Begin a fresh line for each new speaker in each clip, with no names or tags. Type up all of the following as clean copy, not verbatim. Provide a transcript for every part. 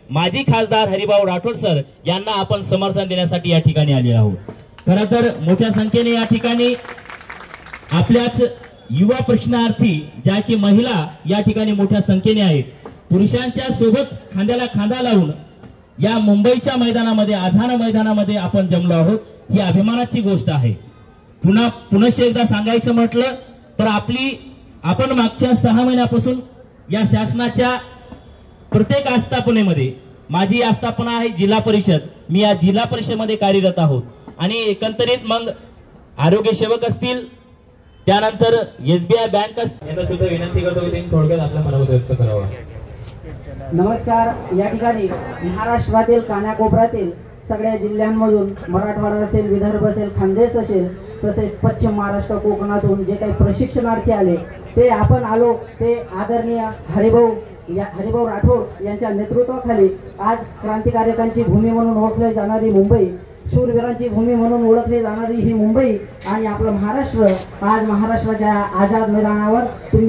माजी खासदार हरिभाऊ राठोड सर यांना आपण समर्थन देण्यासाठी या ठिकाणी आले आहोत। खरं तर मोठ्या संख्येने या ठिकाणी आपल्याच युवा प्रश्नार्थी ज्या की महिला या ठिकाणी मोठ्या संख्येने आहेत, पुरुषांच्या सोबत खांद्याला खांदा लावून या मुंबईच्या मैदानामध्ये आझाद मैदानामध्ये आपण जमलो आहोत, ही अभिमानाची गोष्ट आहे। पुन्हा एकदा सांगायचं म्हटलं तर आपण मागच्या 6 महिन्यापासून या शासनाच्या प्रत्येक आस्थापनेमध्ये, माझी आस्थापना आहे जिल्हा परिषद, मी या जिल्हा परिषदेमध्ये कार्यरत आहोत आणि एकंदरीत मग आरोग्य सेवक असतील, त्यानंतर SBI बँक यांना सुद्धा विनंती करतो की त्यांनी थोडक्यात आपल्या मनामध्ये व्यक्त करावा।
नमस्कार। या ठिकाणी महाराष्ट्रातील कानाकोपऱ्यातील सगळ्या जिल्ह्यांमधून, मराठवाडा असेल, विदर्भ असेल, खानदेश असेल, तसेच पश्चिम महाराष्ट्र, कोकणातून जे काही प्रशिक्षणार्थी आले ते आपण आलो ते आदरणीय हरिभाऊ राठोड यांच्या नेतृत्वाखाली आज क्रांतिकारकांची भूमी म्हणून ओळखली जाणारी मुंबई, शूरवीरांची भूमी म्हणून ओळखली जाणारी ही मुंबई आणि आपलं महाराष्ट्र, आज महाराष्ट्राच्या आझाद मैदानावर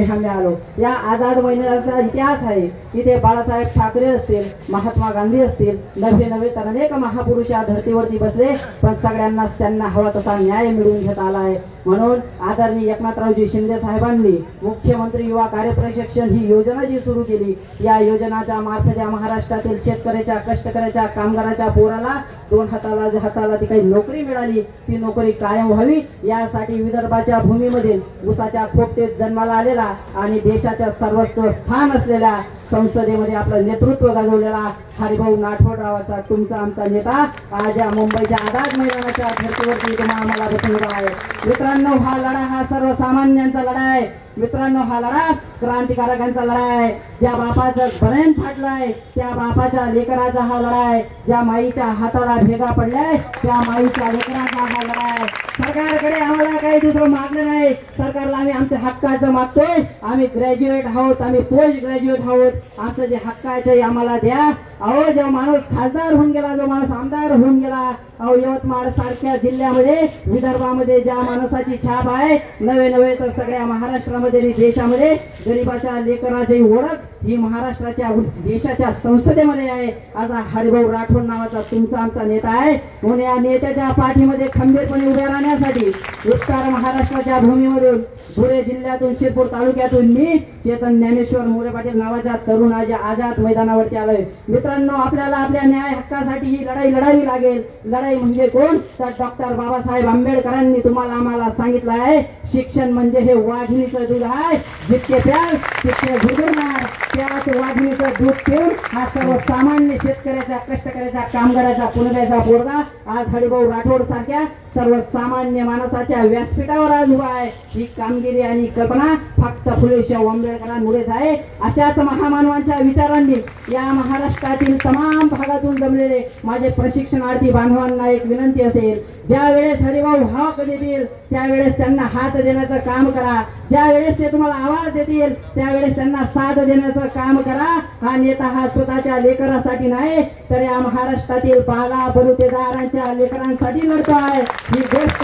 आम्ही आलो। या आझाद मैदानाचा इतिहास आहे। इथे बाळासाहेब ठाकरे असतील, महात्मा गांधी असतील, नवे तर अनेक महापुरुष या धर्तीवरती बसले, पण सगळ्यांनाच त्यांना हवा तसा न्याय मिळवून घेता आला आहे। म्हणून आदरणीय एकनाथरावजी शिंदे साहेबांनी मुख्यमंत्री युवा कार्यप्रशिक्षण ही योजना जी सुरू केली, या योजनाच्या मार्फत या महाराष्ट्रातील शेतकऱ्याच्या, कष्टकऱ्याच्या, कामगाराच्या पोराला 2 हाताला ती काही नोकरी मिळाली, ती नोकरी कायम व्हावी यासाठी विदर्भाच्या भूमीमध्ये ऊसाच्या खोपटेत जन्माला आलेला आणि देशाच्या सर्वस्व स्थान असलेल्या संसदेमध्ये आपलं नेतृत्व गाजवलेला हरिभाऊ राठोडरावाचा तुमचा आमचा नेता आज या मुंबईच्या आझाद मैदानाच्या धर्तीवरती तुम्हाला बसून आहे। मित्रांनो, हा लढा हा सर्वसामान्यांचा लढा आहे। मित्रांनो, हा लढा क्रांतिकारकांचा लढा आहे। ज्या बापाचं बरेन फाटलंय त्या बापाच्या लेकराचा हा लढा आहे। ज्या माईच्या हाताला भेगा पडलाय त्या माईच्या लेकराचा हा लढा आहे। सरकारकडे आम्हाला काही दुसरं मागणं नाही, सरकारला आम्ही आमच्या हक्काचं मागतोय। आम्ही ग्रॅज्युएट आहोत, आम्ही पोस्ट ग्रॅज्युएट आहोत, आमचं जे हक्क आहे ते आम्हाला द्या। अहो, जो माणूस खासदार होऊन गेला, जो माणूस आमदार होऊन गेला, अहो यवतमाळ सारख्या जिल्ह्यामध्ये, विदर्भामध्ये ज्या माणसाची छाप आहे, नवे तर सगळ्या महाराष्ट्रामध्ये आणि देशामध्ये गरीबाच्या लेकराची ओळख ही महाराष्ट्राच्या देशाच्या संसदेमध्ये आहे। असा हरिभाऊ राठोड नावाचा तुमचा आमचा नेता आहे। म्हणून या नेत्याच्या पाठीमध्ये खंबीरपणे उभे राहण्यासाठी उत्तर महाराष्ट्राच्या भूमीमधून, धुळे जिल्ह्यातून, शिरपूर तालुक्यातून मी चेतन ज्ञानेश्वर मोरे पाटील नावाचा तरुण आज आझाद मैदानावरती आलोय। मित्रांनो, आपल्याला आपल्या न्याय हक्कासाठी ही लढाई लढावी लागेल। लढाई म्हणजे कोण तर डॉक्टर बाबासाहेब आंबेडकरांनी तुम्हाला आम्हाला सांगितलं आहे, शिक्षण म्हणजे हे वाघिणीचं दूध आहे, जितके प्याल तितके घुरघुरणार। त्याच वाघिणीचं दूध पिऊन हा सर्वसामान्य शेतकऱ्याचा, कष्टकऱ्याचा, कामगाराचा, पुणेचा पोरगा आज हरिभाऊ राठोड सारख्या सर्वसामान्य माणसाच्या व्यासपीठावर आज उभा आहे। ही कामगिरी आणि कल्पना फक्त फुले शाहू आंबेडकरांमुळेच आहे। अशाच महामानवांच्या विचारांनी या महाराष्ट्रातील तमाम भागातून जमलेले माझे प्रशिक्षणार्थी बांधवांना एक विनंती असेल, ज्या वेळेस हरिभाऊ हाक देतील त्यावेळेस त्यांना हात देण्याचं काम करा, ज्या वेळेस ते तुम्हाला आवाज देतील त्यावेळेस त्यांना साथ देण्याचं काम करा। हा नेता हा स्वतःच्या लेकरासाठी नाही तर या महाराष्ट्रातील पाला बलुतेदारांच्या लेकरांसाठी लढतो आहे। ही गोष्ट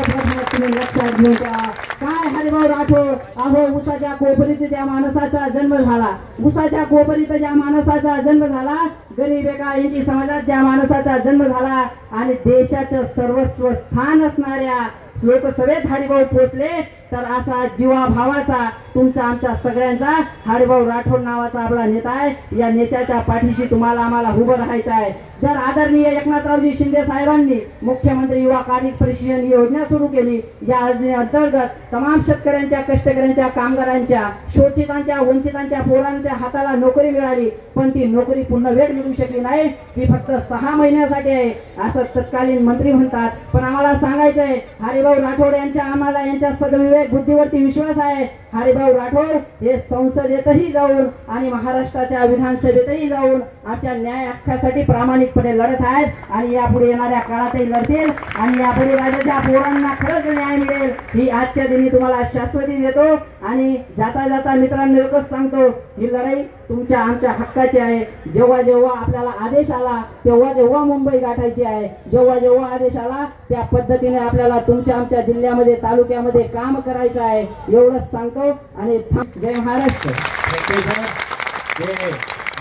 तुम्ही लक्षात घेऊन ठेवा। काय हरिभाऊ राठोड, अहो उसाच्या कोपरीत त्या माणसाचा जन्म झाला, उसाच्या कोपरीत ज्या माणसाचा जन्म झाला, गरीब एका इंडी समाजात ज्या माणसाचा जन्म झाला आणि देशाचं सर्वस्व स्थान असणाऱ्या लोकसभेत हरिभाऊ पोचले, तर असा जीवा भावाचा तुमचा आमचा सगळ्यांचा हरिभाऊ राठोड नावाचा आपला नेता आहे। या नेत्याच्या पाठीशी तुम्हाला आम्हाला उभं राहायचं आहे। जर आदरणीय एकनाथरावजी शिंदे साहेबांनी मुख्यमंत्री युवा कार्यप्रशिक्षण योजना सुरू केली, या अंतर्गत तमाम शेतकऱ्यांच्या, कष्टकऱ्यांच्या, कामगारांच्या, शोषितांच्या, वंचितांच्या पोरांच्या हाताला नोकरी मिळाली, पण ती नोकरी पूर्ण वेळ मिळू शकली नाही, ती फक्त 6 महिन्यासाठी आहे असं तत्कालीन मंत्री म्हणतात। पण आम्हाला सांगायचंय, हरिभाऊ राठोड यांच्या सद्विवेक बुद्धीवरती विश्वास आहे। हरिभाऊ राठोड हे संसदेतही जाऊन आणि महाराष्ट्राच्या विधानसभेतही जाऊन आमच्या न्याय हक्कासाठी प्रामाणिकपणे लढत आहेत आणि यापुढे येणाऱ्या काळातही लढतील आणि यापुढे राज्याच्या पोरांना खरंच न्याय मिळेल ही आजच्या दिनी तुम्हाला शाश्वती देतो। आणि जाता जाता मित्रांनो एकच सांगतो, ही लढाई तुमच्या आमच्या हक्काची आहे। जेव्हा जेव्हा आपल्याला आदेश आला तेव्हा जेव्हा मुंबई गाठायची आहे, जेव्हा जेव्हा आदेश आला त्या पद्धतीने आपल्याला तुमच्या आमच्या जिल्ह्यामध्ये, तालुक्यामध्ये काम करायचं आहे, एवढंच सांगतो आणि जय महाराष्ट्र।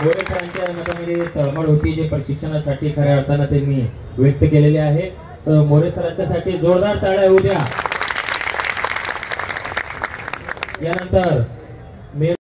मोरे सरांच्या मतामध्ये तळमळ होती जे प्रशिक्षणासाठी खऱ्या अर्थानं त्यांनी व्यक्त केलेले आहे. मोरे सरांच्यासाठी जोरदार टाळ्या होऊ द्या. यानंतर